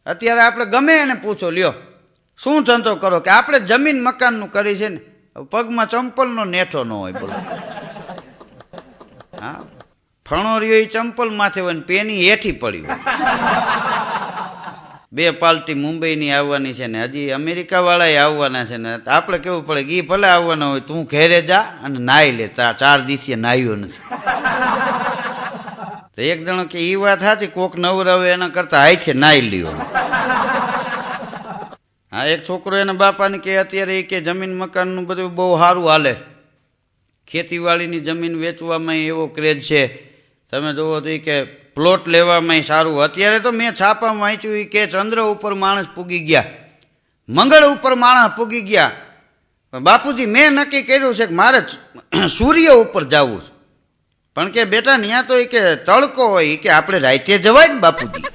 અત્યારે આપણે ગમે એને પૂછો, લ્યો શું ધંધો કરો, કે આપણે જમીન મકાનનું કરી છે ને, પગમાં ચંપલનો નેઠો ન હોય, બોલો. હા, ફણોરિયો એ ચંપલ માથે હોય ને પેની હેઠી પડી હોય. 2 પાલટી મુંબઈની આવવાની છે ને હજી અમેરિકા વાળા આવવાના છે ને આપણે કેવું પડે કે એ ભલે આવવાના હોય, તું ઘેરે જા અને નાહી લે, 4 દિવસે નાહ્યો નથી. તો એક જણો કે એ વાત સાચી, કોક નવરાવે એના કરતા હાઈખે નાહી લ્યો. હા, એક છોકરો એના બાપાને કે અત્યારે એ કે જમીન મકાનનું બધું બહુ સારું હાલે, ખેતીવાડીની જમીન વેચવામાં એવો ક્રેઝ છે, તમે જોવો તો કે પ્લોટ લેવામાં સારું. અત્યારે તો મેં છાપામાં વાંચ્યું કે ચંદ્ર ઉપર માણસ પૂગી ગયા, મંગળ ઉપર માણસ પૂગી ગયા. બાપુજી મેં નક્કી કર્યું છે કે મારે સૂર્ય ઉપર જવું છે. પણ કે બેટા ત્યાં તો કે તડકો હોય, કે આપણે રાતે જવાય ને બાપુજી.